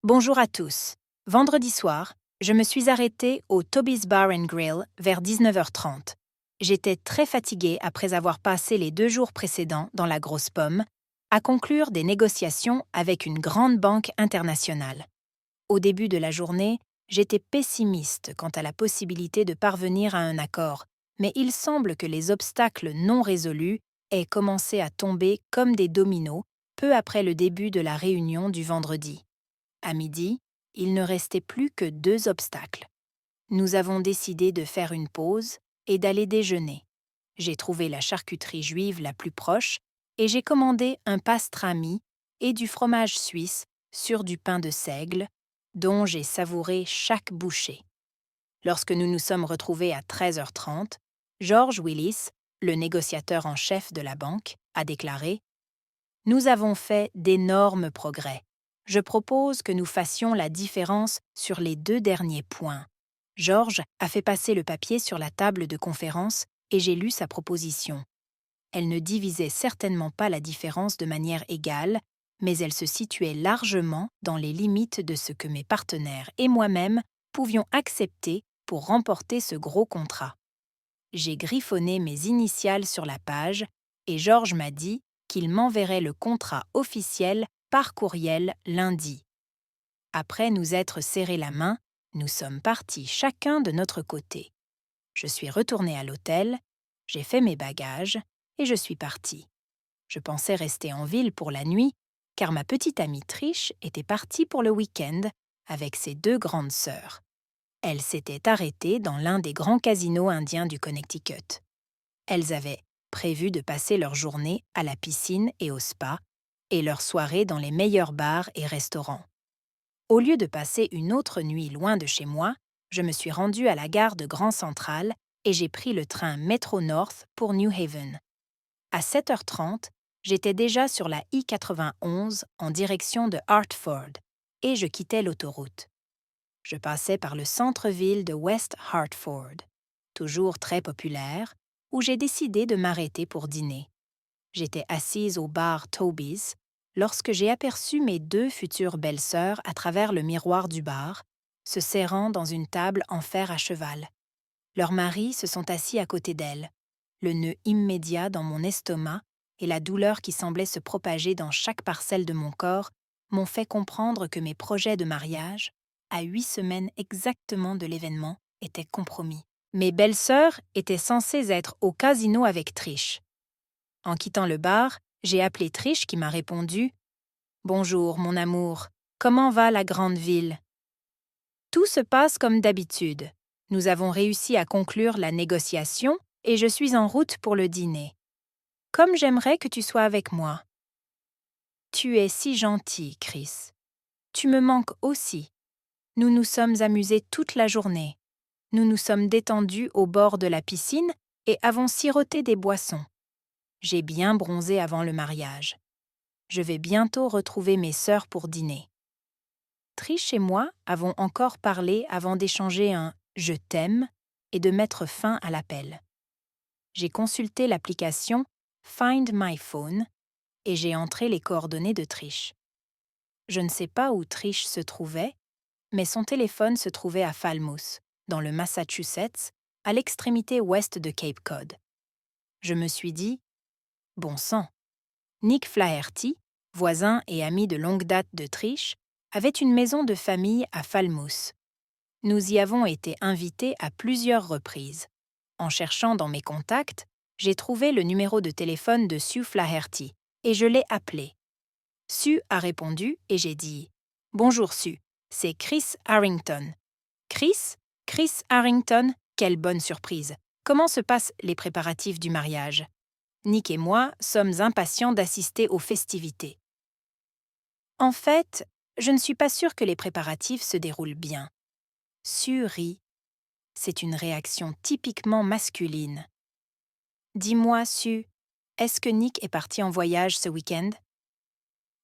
Bonjour à tous. Vendredi soir, je me suis arrêtée au Toby's Bar and Grill vers 19h30. J'étais très fatiguée après avoir passé les 2 jours précédents dans la grosse pomme, à conclure des négociations avec une grande banque internationale. Au début de la journée, j'étais pessimiste quant à la possibilité de parvenir à un accord, mais il semble que les obstacles non résolus aient commencé à tomber comme des dominos peu après le début de la réunion du vendredi. À midi, il ne restait plus que 2 obstacles. Nous avons décidé de faire une pause et d'aller déjeuner. J'ai trouvé la charcuterie juive la plus proche et j'ai commandé un pastrami et du fromage suisse sur du pain de seigle, dont j'ai savouré chaque bouchée. Lorsque nous nous sommes retrouvés à 13h30, George Willis, le négociateur en chef de la banque, a déclaré « Nous avons fait d'énormes progrès. Je propose que nous fassions la différence sur les 2 derniers points. » George a fait passer le papier sur la table de conférence et j'ai lu sa proposition. Elle ne divisait certainement pas la différence de manière égale, mais elle se situait largement dans les limites de ce que mes partenaires et moi-même pouvions accepter pour remporter ce gros contrat. J'ai griffonné mes initiales sur la page et George m'a dit qu'il m'enverrait le contrat officiel par courriel lundi. Après nous être serré la main, nous sommes partis chacun de notre côté. Je suis retournée à l'hôtel, j'ai fait mes bagages et je suis partie. Je pensais rester en ville pour la nuit, car ma petite amie Trish était partie pour le week-end avec ses 2 grandes sœurs. Elles s'étaient arrêtées dans l'un des grands casinos indiens du Connecticut. Elles avaient prévu de passer leur journée à la piscine et au spa, et leur soirée dans les meilleurs bars et restaurants. Au lieu de passer une autre nuit loin de chez moi, je me suis rendue à la gare de Grand Central et j'ai pris le train Metro North pour New Haven. À 7h30, j'étais déjà sur la I-91 en direction de Hartford et je quittais l'autoroute. Je passais par le centre-ville de West Hartford, toujours très populaire, où j'ai décidé de m'arrêter pour dîner. J'étais assise au bar Toby's lorsque j'ai aperçu mes 2 futures belles-sœurs à travers le miroir du bar, se serrant dans une table en fer à cheval. Leurs maris se sont assis à côté d'elles. Le nœud immédiat dans mon estomac et la douleur qui semblait se propager dans chaque parcelle de mon corps m'ont fait comprendre que mes projets de mariage, à 8 semaines exactement de l'événement, étaient compromis. Mes belles-sœurs étaient censées être au casino avec Trish. En quittant le bar, j'ai appelé Trish qui m'a répondu « Bonjour, mon amour, comment va la grande ville ?» Tout se passe comme d'habitude. Nous avons réussi à conclure la négociation et je suis en route pour le dîner. Comme j'aimerais que tu sois avec moi. Tu es si gentil, Chris. Tu me manques aussi. Nous nous sommes amusés toute la journée. Nous nous sommes détendus au bord de la piscine et avons siroté des boissons. J'ai bien bronzé avant le mariage. Je vais bientôt retrouver mes sœurs pour dîner. Trish et moi avons encore parlé avant d'échanger un « je t'aime » et de mettre fin à l'appel. J'ai consulté l'application Find My Phone et j'ai entré les coordonnées de Trish. Je ne sais pas où Trish se trouvait, mais son téléphone se trouvait à Falmouth, dans le Massachusetts, à l'extrémité ouest de Cape Cod. Je me suis dit « Bon sang !» Nick Flaherty, voisin et ami de longue date de Trish, avait une maison de famille à Falmouth. Nous y avons été invités à plusieurs reprises. En cherchant dans mes contacts, j'ai trouvé le numéro de téléphone de Sue Flaherty et je l'ai appelé. Sue a répondu et j'ai dit « Bonjour Sue, c'est Chris Harrington. » « Chris? Chris Harrington? Quelle bonne surprise! Comment se passent les préparatifs du mariage? Nick et moi sommes impatients d'assister aux festivités. En fait, je ne suis pas sûre que les préparatifs se déroulent bien. Sue rit. C'est une réaction typiquement masculine. Dis-moi, Sue, est-ce que Nick est parti en voyage ce week-end?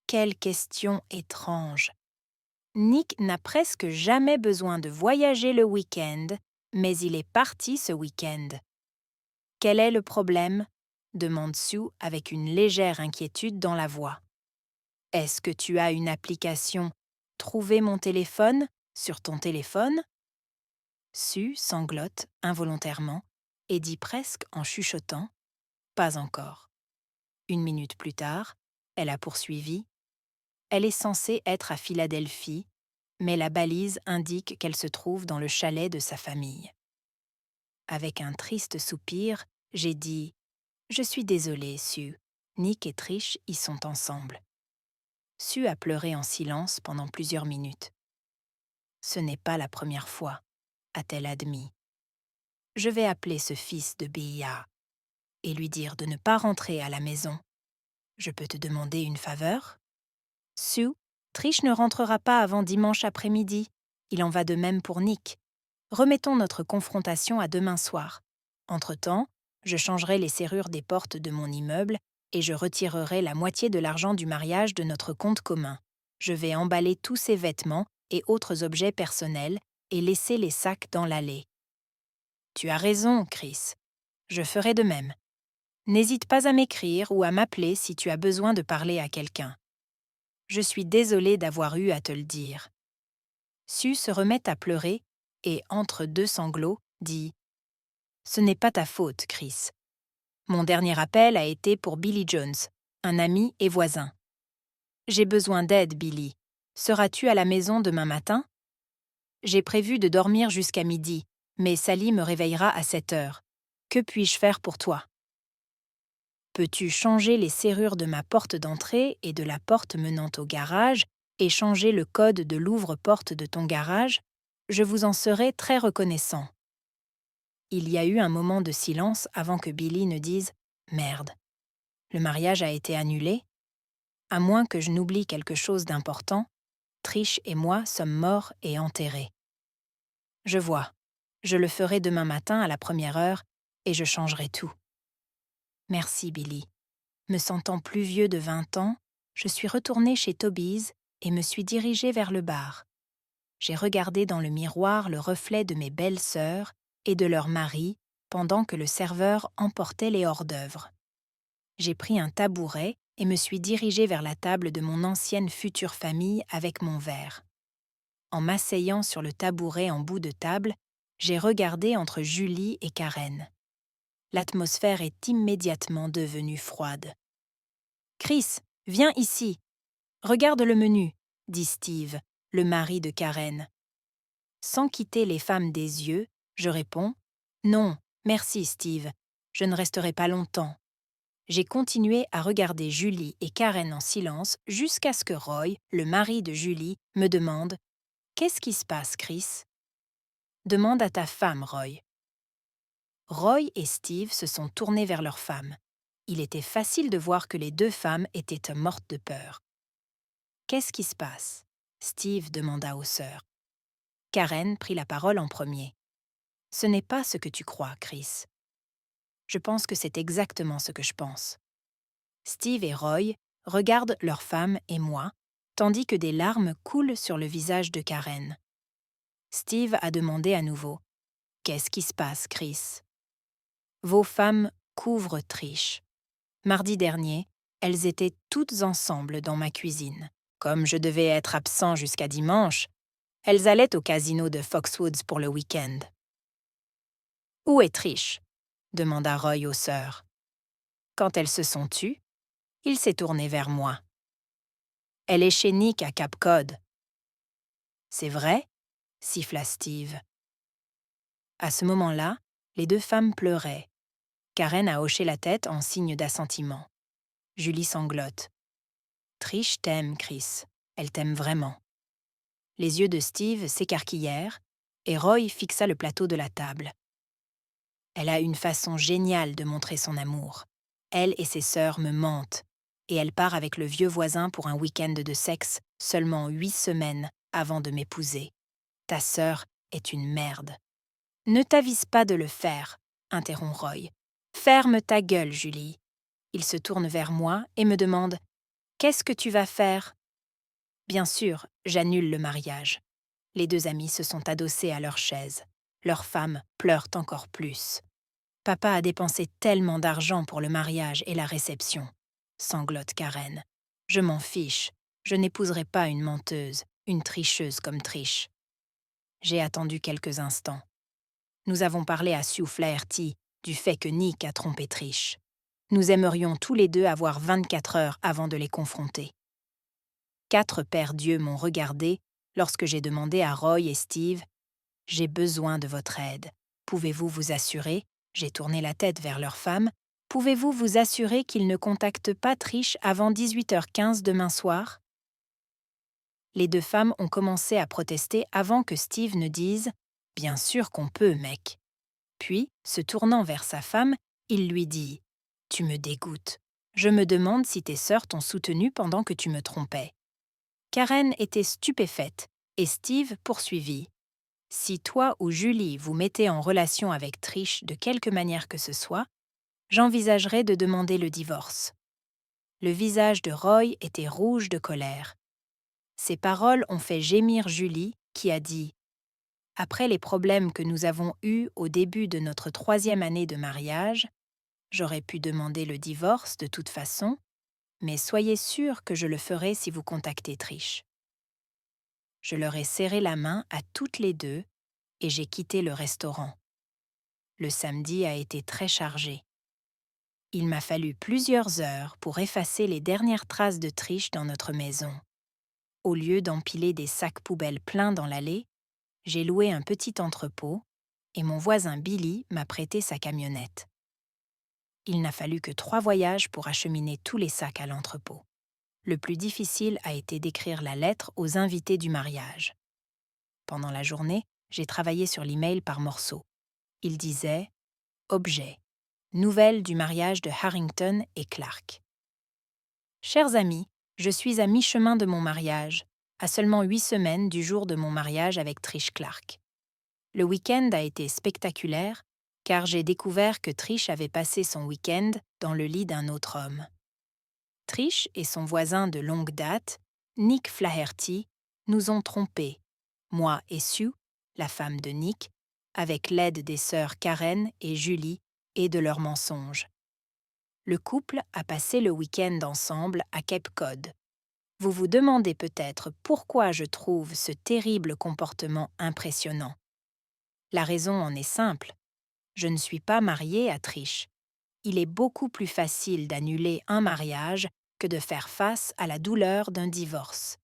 Quelle question étrange. Nick n'a presque jamais besoin de voyager le week-end, mais il est parti ce week-end. Quel est le problème? Demande Sue avec une légère inquiétude dans la voix. Est-ce que tu as une application Trouver mon téléphone sur ton téléphone ?» Sue sanglote involontairement et dit presque en chuchotant « Pas encore ». 1 minute plus tard, elle a poursuivi « Elle est censée être à Philadelphie, mais la balise indique qu'elle se trouve dans le chalet de sa famille. » Avec un triste soupir, j'ai dit « Je suis désolée, Sue. Nick et Trish y sont ensemble. » Sue a pleuré en silence pendant plusieurs minutes. « Ce n'est pas la première fois, » a-t-elle admis. « Je vais appeler ce fils de Bia et lui dire de ne pas rentrer à la maison. Je peux te demander une faveur ? Sue, Trish ne rentrera pas avant dimanche après-midi. Il en va de même pour Nick. Remettons notre confrontation à demain soir. Entre-temps, je changerai les serrures des portes de mon immeuble et je retirerai la moitié de l'argent du mariage de notre compte commun. Je vais emballer tous ses vêtements et autres objets personnels et laisser les sacs dans l'allée. Tu as raison, Chris. Je ferai de même. N'hésite pas à m'écrire ou à m'appeler si tu as besoin de parler à quelqu'un. Je suis désolée d'avoir eu à te le dire. Sue se remet à pleurer et, entre deux sanglots, dit « Ce n'est pas ta faute, Chris. Mon dernier appel a été pour Billy Jones, un ami et voisin. J'ai besoin d'aide, Billy. Seras-tu à la maison demain matin ? J'ai prévu de dormir jusqu'à midi, mais Sally me réveillera à 7 heures. Que puis-je faire pour toi ? Peux-tu changer les serrures de ma porte d'entrée et de la porte menant au garage et changer le code de l'ouvre-porte de ton garage ? Je vous en serai très reconnaissant. » Il y a eu un moment de silence avant que Billy ne dise « Merde, le mariage a été annulé ? À moins que je n'oublie quelque chose d'important, Trish et moi sommes morts et enterrés. » Je vois, je le ferai demain matin à la première heure et je changerai tout. Merci, Billy. Me sentant plus vieux de 20 ans, je suis retournée chez Toby's et me suis dirigée vers le bar. J'ai regardé dans le miroir le reflet de mes belles sœurs et de leurs maris pendant que le serveur emportait les hors-d'œuvre. J'ai pris un tabouret et me suis dirigée vers la table de mon ancienne future famille avec mon verre. En m'asseyant sur le tabouret en bout de table, j'ai regardé entre Julie et Karen. L'atmosphère est immédiatement devenue froide. « Chris, viens ici. Regarde le menu, » dit Steve, le mari de Karen. Sans quitter les femmes des yeux, je réponds « Non, merci Steve, je ne resterai pas longtemps. » J'ai continué à regarder Julie et Karen en silence jusqu'à ce que Roy, le mari de Julie, me demande « Qu'est-ce qui se passe, Chris ? » « Demande à ta femme, Roy. » Roy et Steve se sont tournés vers leur femme. Il était facile de voir que les deux femmes étaient mortes de peur. « Qu'est-ce qui se passe ?» Steve demanda aux sœurs. Karen prit la parole en premier. « Ce n'est pas ce que tu crois, Chris. » « Je pense que c'est exactement ce que je pense. » Steve et Roy regardent leur femme et moi, tandis que des larmes coulent sur le visage de Karen. Steve a demandé à nouveau « Qu'est-ce qui se passe, Chris ?» Vos femmes couvrent Trish. Mardi dernier, elles étaient toutes ensemble dans ma cuisine. Comme je devais être absent jusqu'à dimanche, elles allaient au casino de Foxwoods pour le week-end. « Où est Trish ?» demanda Roy aux sœurs. Quand elles se sont tues, il s'est tourné vers moi. « Elle est chez Nick à Cape Cod. »« C'est vrai ?» siffla Steve. À ce moment-là, les deux femmes pleuraient. Karen a hoché la tête en signe d'assentiment. Julie sanglote. « Trish t'aime, Chris. Elle t'aime vraiment. » Les yeux de Steve s'écarquillèrent et Roy fixa le plateau de la table. Elle a une façon géniale de montrer son amour. Elle et ses sœurs me mentent, et elle part avec le vieux voisin pour un week-end de sexe seulement 8 semaines avant de m'épouser. Ta sœur est une merde. « Ne t'avise pas de le faire, » interrompt Roy. « Ferme ta gueule, Julie. » Il se tourne vers moi et me demande « Qu'est-ce que tu vas faire ?» Bien sûr, j'annule le mariage. Les deux amis se sont adossés à leur chaise. Leurs femmes pleurent encore plus. « Papa a dépensé tellement d'argent pour le mariage et la réception, » sanglote Karen. « Je m'en fiche. Je n'épouserai pas une menteuse. Une tricheuse comme Trish. J'ai attendu quelques instants. Nous avons parlé à Sue Flaherty du fait que Nick a trompé Trish. Nous aimerions tous les deux avoir 24 heures avant de les confronter. 4 pères dieux m'ont regardé lorsque j'ai demandé à Roy et Steve « J'ai besoin de votre aide. Pouvez-vous vous assurer ?» J'ai tourné la tête vers leur femme. « Pouvez-vous vous assurer qu'ils ne contactent pas Trish avant 18h15 demain soir ?» Les 2 femmes ont commencé à protester avant que Steve ne dise « Bien sûr qu'on peut, mec ». Puis, se tournant vers sa femme, il lui dit « Tu me dégoûtes. Je me demande si tes sœurs t'ont soutenu pendant que tu me trompais. » Karen était stupéfaite et Steve poursuivit « Si toi ou Julie vous mettez en relation avec Trish de quelque manière que ce soit, j'envisagerais de demander le divorce. » Le visage de Roy était rouge de colère. Ces paroles ont fait gémir Julie, qui a dit « Après les problèmes que nous avons eus au début de notre 3e année de mariage, j'aurais pu demander le divorce de toute façon, mais soyez sûrs que je le ferai si vous contactez Trish. » Je leur ai serré la main à toutes les 2 et j'ai quitté le restaurant. Le samedi a été très chargé. Il m'a fallu plusieurs heures pour effacer les dernières traces de Trish dans notre maison. Au lieu d'empiler des sacs poubelles pleins dans l'allée, j'ai loué un petit entrepôt et mon voisin Billy m'a prêté sa camionnette. Il n'a fallu que 3 voyages pour acheminer tous les sacs à l'entrepôt. Le plus difficile a été d'écrire la lettre aux invités du mariage. Pendant la journée, j'ai travaillé sur l'email par morceaux. Il disait « Objet. Nouvelles du mariage de Harrington et Clark. » Chers amis, je suis à mi-chemin de mon mariage, à seulement 8 semaines du jour de mon mariage avec Trish Clark. Le week-end a été spectaculaire, car j'ai découvert que Trish avait passé son week-end dans le lit d'un autre homme. Trish et son voisin de longue date, Nick Flaherty, nous ont trompés, moi et Sue, la femme de Nick, avec l'aide des sœurs Karen et Julie et de leurs mensonges. Le couple a passé le week-end ensemble à Cape Cod. Vous vous demandez peut-être pourquoi je trouve ce terrible comportement impressionnant. La raison en est simple. Je ne suis pas mariée à Trish. Il est beaucoup plus facile d'annuler un mariage que de faire face à la douleur d'un divorce.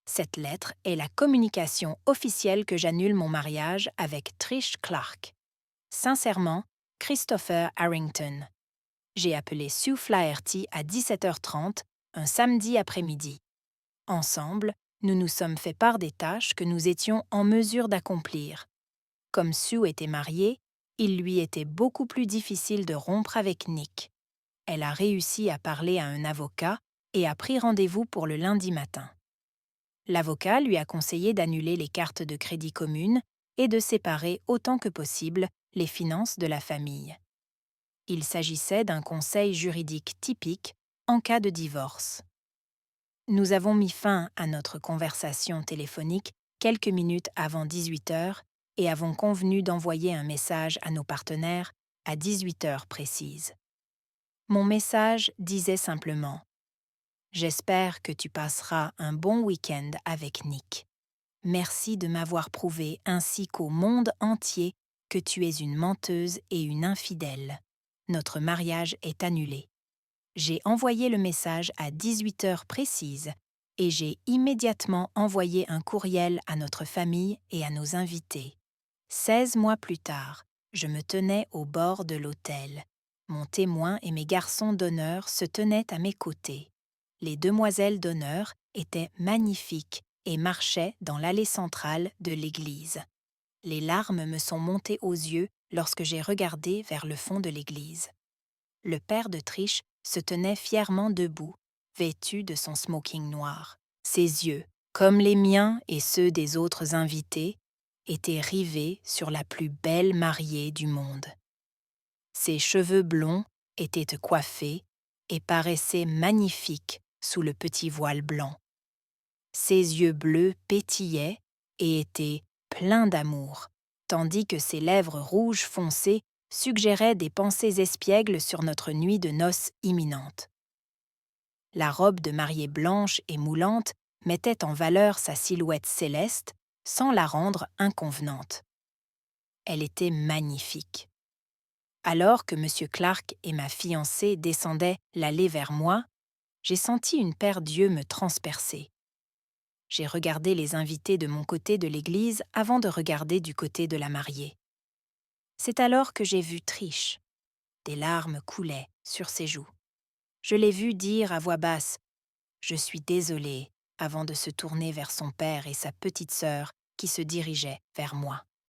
Cette lettre est la communication officielle que j'annule mon mariage avec Trish Clark. Sincèrement, Christopher Harrington. J'ai appelé Sue Flaherty à 17h30, un samedi après-midi. Ensemble, nous nous sommes fait part des tâches que nous étions en mesure d'accomplir. Comme Sue était mariée, il lui était beaucoup plus difficile de rompre avec Nick. Elle a réussi à parler à un avocat et a pris rendez-vous pour le lundi matin. L'avocat lui a conseillé d'annuler les cartes de crédit communes et de séparer autant que possible les finances de la famille. Il s'agissait d'un conseil juridique typique en cas de divorce. Nous avons mis fin à notre conversation téléphonique quelques minutes avant 18h et avons convenu d'envoyer un message à nos partenaires à 18h précises. Mon message disait simplement « J'espère que tu passeras un bon week-end avec Nick. Merci de m'avoir prouvé ainsi qu'au monde entier que tu es une menteuse et une infidèle. Notre mariage est annulé. » J'ai envoyé le message à 18h précises et j'ai immédiatement envoyé un courriel à notre famille et à nos invités. 16 mois plus tard, je me tenais au bord de l'autel. Mon témoin et mes garçons d'honneur se tenaient à mes côtés. Les demoiselles d'honneur étaient magnifiques et marchaient dans l'allée centrale de l'église. Les larmes me sont montées aux yeux lorsque j'ai regardé vers le fond de l'église. Le père de Trish se tenait fièrement debout, vêtu de son smoking noir. Ses yeux, comme les miens et ceux des autres invités, étaient rivés sur la plus belle mariée du monde. Ses cheveux blonds étaient coiffés et paraissaient magnifiques sous le petit voile blanc. Ses yeux bleus pétillaient et étaient pleins d'amour, tandis que ses lèvres rouges foncées suggéraient des pensées espiègles sur notre nuit de noces imminente. La robe de mariée blanche et moulante mettait en valeur sa silhouette céleste sans la rendre inconvenante. Elle était magnifique. Alors que M. Clark et ma fiancée descendaient l'allée vers moi, j'ai senti une paire d'yeux me transpercer. J'ai regardé les invités de mon côté de l'église avant de regarder du côté de la mariée. C'est alors que j'ai vu Trish. Des larmes coulaient sur ses joues. Je l'ai vue dire à voix basse « Je suis désolée » avant de se tourner vers son père et sa petite sœur qui se dirigeaient vers moi.